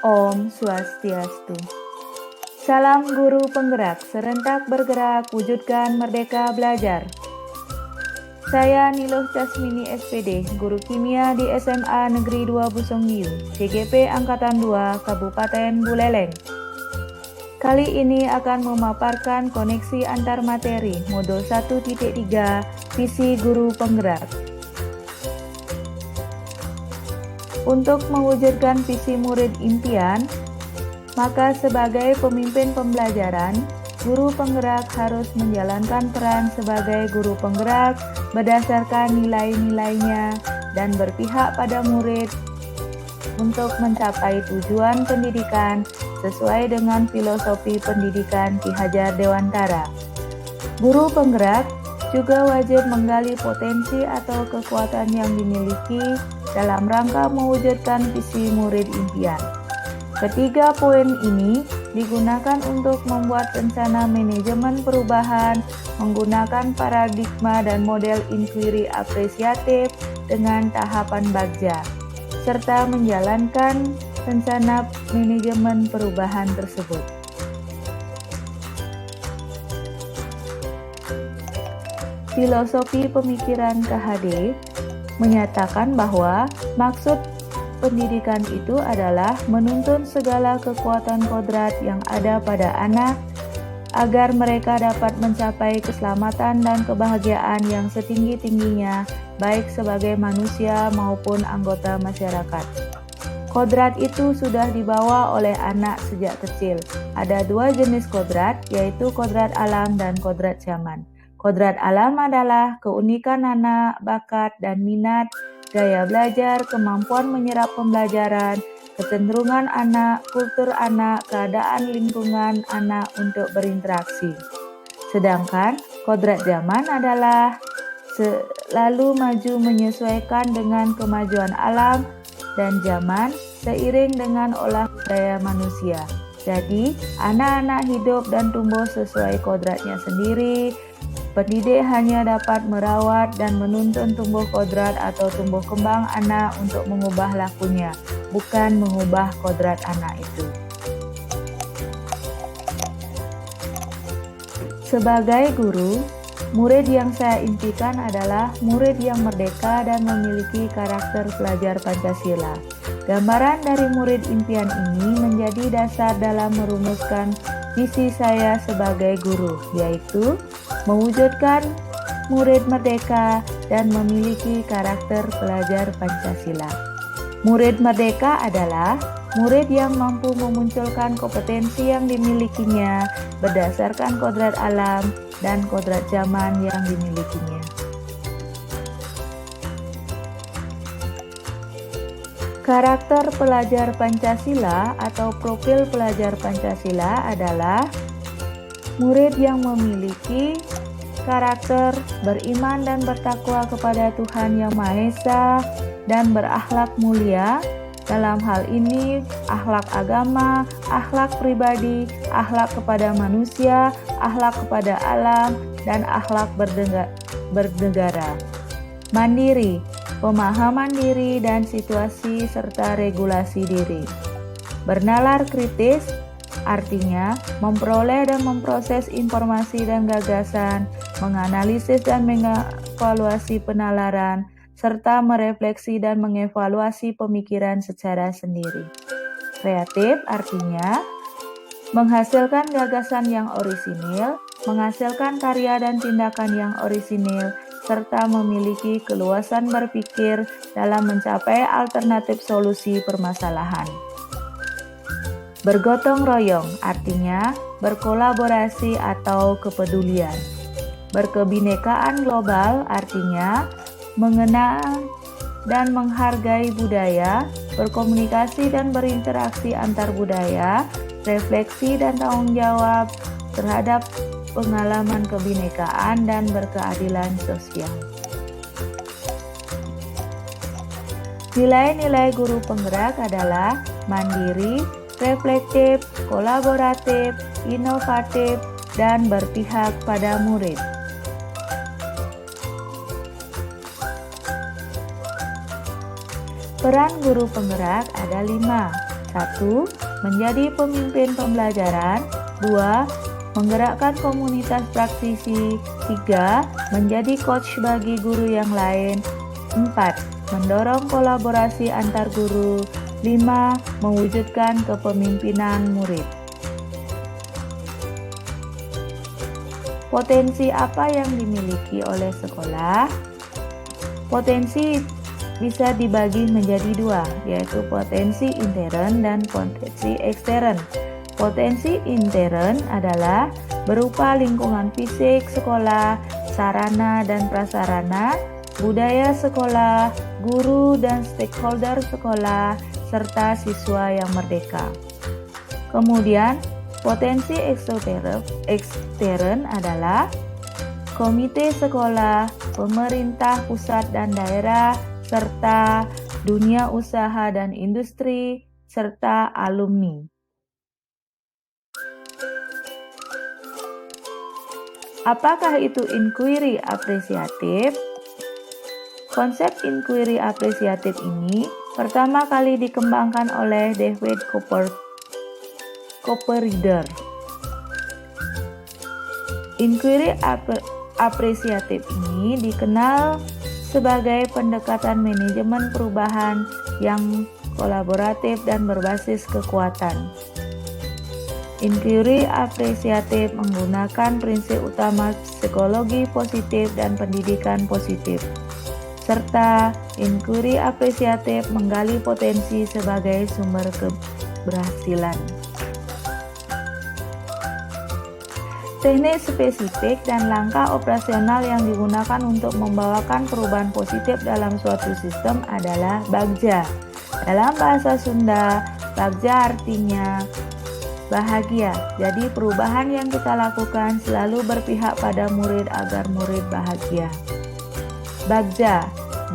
Om Swastiastu. Salam guru penggerak, serentak bergerak, wujudkan merdeka belajar. Saya Niluh Casmini SPD, guru kimia di SMA Negeri 2 Busongyu, CGP Angkatan 2, Kabupaten Buleleng. Kali ini akan memaparkan koneksi antar materi modul 1.3 visi guru penggerak. Untuk mewujudkan visi murid impian, maka sebagai pemimpin pembelajaran, guru penggerak harus menjalankan peran sebagai guru penggerak berdasarkan nilai-nilainya dan berpihak pada murid untuk mencapai tujuan pendidikan sesuai dengan filosofi pendidikan Ki Hajar Dewantara. Guru penggerak juga wajib menggali potensi atau kekuatan yang dimiliki dalam rangka mewujudkan visi murid impian. Ketiga poin ini digunakan untuk membuat rencana manajemen perubahan menggunakan paradigma dan model inquiry apresiatif dengan tahapan bagja, serta menjalankan rencana manajemen perubahan tersebut. Filosofi pemikiran KHD menyatakan bahwa maksud pendidikan itu adalah menuntun segala kekuatan kodrat yang ada pada anak agar mereka dapat mencapai keselamatan dan kebahagiaan yang setinggi-tingginya baik sebagai manusia maupun anggota masyarakat. Kodrat itu sudah dibawa oleh anak sejak kecil. Ada dua jenis kodrat, yaitu kodrat alam dan kodrat zaman. Kodrat alam adalah keunikan anak, bakat dan minat, gaya belajar, kemampuan menyerap pembelajaran, kecenderungan anak, kultur anak, keadaan lingkungan anak untuk berinteraksi. Sedangkan kodrat zaman adalah selalu maju menyesuaikan dengan kemajuan alam dan zaman seiring dengan olah daya manusia. Jadi, anak-anak hidup dan tumbuh sesuai kodratnya sendiri. Pendidik hanya dapat merawat dan menuntun tumbuh kodrat atau tumbuh kembang anak untuk mengubah lakunya, bukan mengubah kodrat anak itu. Sebagai guru, murid yang saya impikan adalah murid yang merdeka dan memiliki karakter pelajar Pancasila. Gambaran dari murid impian ini menjadi dasar dalam merumuskan visi saya sebagai guru, yaitu mewujudkan murid merdeka dan memiliki karakter pelajar Pancasila. Murid merdeka adalah murid yang mampu memunculkan kompetensi yang dimilikinya berdasarkan kodrat alam dan kodrat zaman yang dimilikinya. Karakter pelajar Pancasila atau profil pelajar Pancasila adalah murid yang memiliki karakter beriman dan bertakwa kepada Tuhan Yang Maha Esa dan berakhlak mulia. Dalam hal ini, akhlak agama, akhlak pribadi, akhlak kepada manusia, akhlak kepada alam, dan akhlak bernegara. Mandiri, pemahaman diri dan situasi serta regulasi diri. Bernalar kritis, artinya memperoleh dan memproses informasi dan gagasan, menganalisis dan mengevaluasi penalaran, serta merefleksi dan mengevaluasi pemikiran secara sendiri. Kreatif artinya menghasilkan gagasan yang orisinil, menghasilkan karya dan tindakan yang orisinil, serta memiliki keluasan berpikir dalam mencapai alternatif solusi permasalahan. Bergotong royong artinya berkolaborasi atau kepedulian. Berkebinekaan global artinya mengenal dan menghargai budaya, berkomunikasi dan berinteraksi antar budaya, refleksi dan tanggung jawab terhadap pengalaman kebinekaan dan berkeadilan sosial. Nilai-nilai guru penggerak adalah mandiri, reflektif, kolaboratif, inovatif, dan berpihak pada murid. Peran guru penggerak ada 5, 1. Menjadi pemimpin pembelajaran. 2. Menggerakkan komunitas praktisi. 3. Menjadi coach bagi guru yang lain. 4. Mendorong kolaborasi antar guru. 5. Mewujudkan kepemimpinan murid. Potensi apa yang dimiliki oleh sekolah? Potensi bisa dibagi menjadi dua, yaitu potensi intern dan potensi ekstern. Potensi intern adalah berupa lingkungan fisik sekolah, sarana dan prasarana, budaya sekolah, guru dan stakeholder sekolah, serta siswa yang merdeka. Kemudian, potensi ekstern adalah komite sekolah, pemerintah pusat dan daerah, serta dunia usaha dan industri, serta alumni. Apakah itu inquiry apresiatif? Konsep inquiry apresiatif ini pertama kali dikembangkan oleh David Copperreader. Inquiry apresiatif ini dikenal sebagai pendekatan manajemen perubahan yang kolaboratif dan berbasis kekuatan. Inquiry apresiatif menggunakan prinsip utama psikologi positif dan pendidikan positif, serta inquiry apresiatif menggali potensi sebagai sumber keberhasilan. Teknik spesifik dan langkah operasional yang digunakan untuk membawakan perubahan positif dalam suatu sistem adalah bagja. Dalam bahasa Sunda, bagja artinya bahagia. Jadi perubahan yang kita lakukan selalu berpihak pada murid agar murid bahagia. Bagja.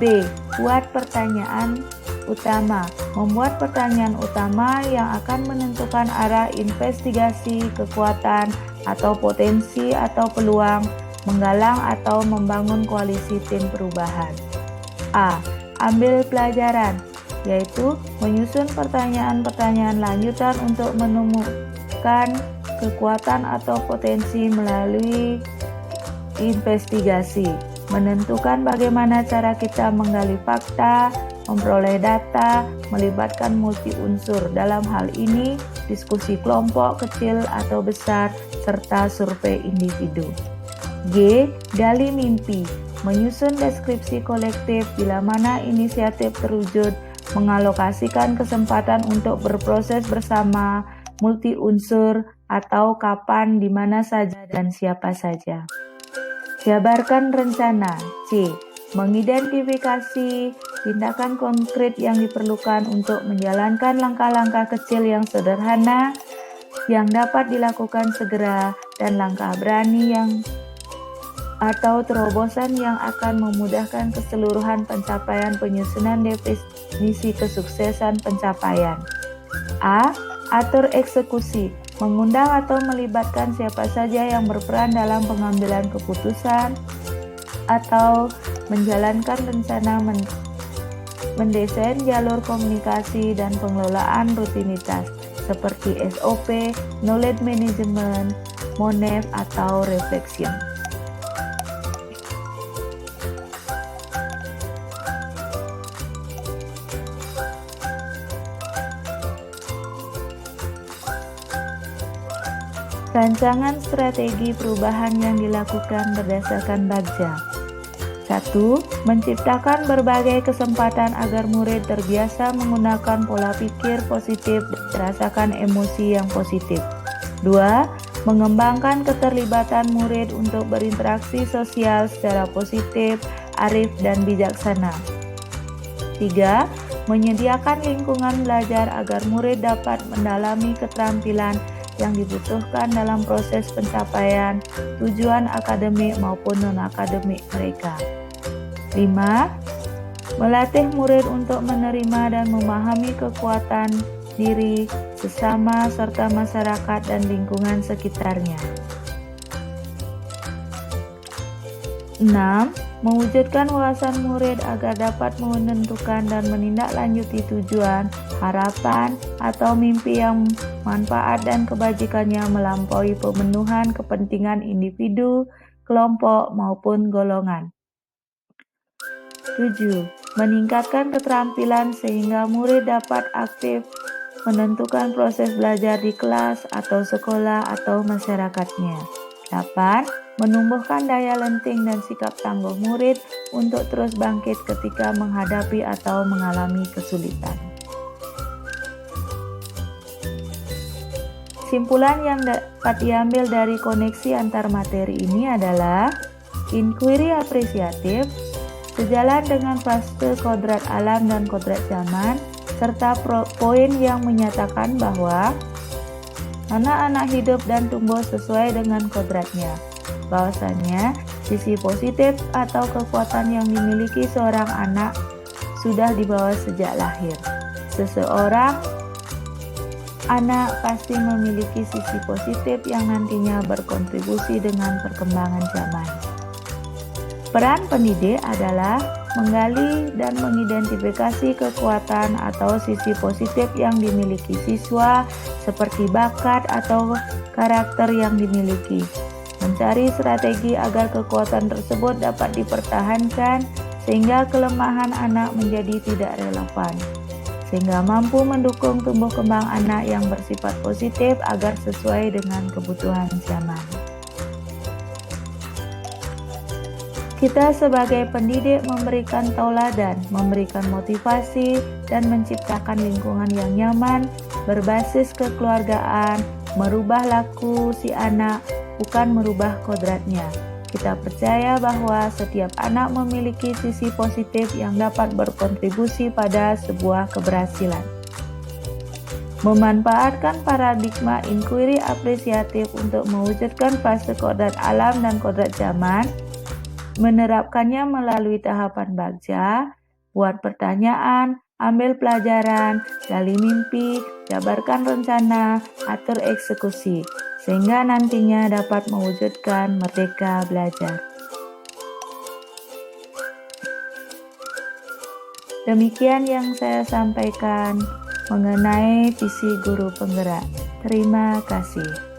B. Buat pertanyaan utama. Membuat pertanyaan utama yang akan menentukan arah investigasi, kekuatan, atau potensi atau peluang, menggalang atau membangun koalisi tim perubahan. A. Ambil pelajaran, yaitu menyusun pertanyaan-pertanyaan lanjutan untuk menemukan kekuatan atau potensi melalui investigasi, menentukan bagaimana cara kita menggali fakta, memperoleh data, melibatkan multi unsur, dalam hal ini diskusi kelompok kecil atau besar, serta survei individu. G. Gali mimpi, menyusun deskripsi kolektif bila mana inisiatif terwujud, mengalokasikan kesempatan untuk berproses bersama, multi unsur, atau kapan, di mana saja, dan siapa saja. Jabarkan rencana. C. Mengidentifikasi tindakan konkret yang diperlukan untuk menjalankan langkah-langkah kecil yang sederhana yang dapat dilakukan segera dan langkah berani atau terobosan yang akan memudahkan keseluruhan pencapaian penyusunan definisi kesuksesan pencapaian. A. Atur eksekusi, mengundang atau melibatkan siapa saja yang berperan dalam pengambilan keputusan atau menjalankan rencana, mendesain jalur komunikasi dan pengelolaan rutinitas seperti SOP, knowledge management, MONEF, atau reflection. Rancangan strategi perubahan yang dilakukan berdasarkan bagja. 1. Menciptakan berbagai kesempatan agar murid terbiasa menggunakan pola pikir positif dan merasakan emosi yang positif. 2. Mengembangkan keterlibatan murid untuk berinteraksi sosial secara positif, arif, dan bijaksana. 3. Menyediakan lingkungan belajar agar murid dapat mendalami keterampilan yang dibutuhkan dalam proses pencapaian tujuan akademik maupun non-akademik mereka. 5. Melatih murid untuk menerima dan memahami kekuatan diri, sesama, serta masyarakat dan lingkungan sekitarnya. 6. Mewujudkan wawasan murid agar dapat menentukan dan menindaklanjuti tujuan, harapan, atau mimpi yang manfaat dan kebajikannya melampaui pemenuhan kepentingan individu, kelompok, maupun golongan. 7. Meningkatkan keterampilan sehingga murid dapat aktif menentukan proses belajar di kelas atau sekolah atau masyarakatnya. 8. Menumbuhkan daya lenting dan sikap tangguh murid untuk terus bangkit ketika menghadapi atau mengalami kesulitan. Kesimpulan yang dapat diambil dari koneksi antar materi ini adalah inquiry apresiatif sejalan dengan fase kodrat alam dan kodrat zaman, serta poin yang menyatakan bahwa anak-anak hidup dan tumbuh sesuai dengan kodratnya. Bahwasanya sisi positif atau kekuatan yang dimiliki seorang anak sudah dibawa sejak lahir. Seseorang anak pasti memiliki sisi positif yang nantinya berkontribusi dengan perkembangan zaman. Peran pendidik adalah menggali dan mengidentifikasi kekuatan atau sisi positif yang dimiliki siswa seperti bakat atau karakter yang dimiliki. Mencari strategi agar kekuatan tersebut dapat dipertahankan sehingga kelemahan anak menjadi tidak relevan, sehingga mampu mendukung tumbuh kembang anak yang bersifat positif agar sesuai dengan kebutuhan zaman. Kita sebagai pendidik memberikan tauladan, memberikan motivasi, dan menciptakan lingkungan yang nyaman, berbasis kekeluargaan, merubah laku si anak, bukan merubah kodratnya. Kita percaya bahwa setiap anak memiliki sisi positif yang dapat berkontribusi pada sebuah keberhasilan. Memanfaatkan paradigma inquiry apresiatif untuk mewujudkan fase kodrat alam dan kodrat zaman, menerapkannya melalui tahapan bagja, buat pertanyaan, ambil pelajaran, gali mimpi, jabarkan rencana, atur eksekusi, sehingga nantinya dapat mewujudkan merdeka belajar. Demikian yang saya sampaikan mengenai visi guru penggerak. Terima kasih.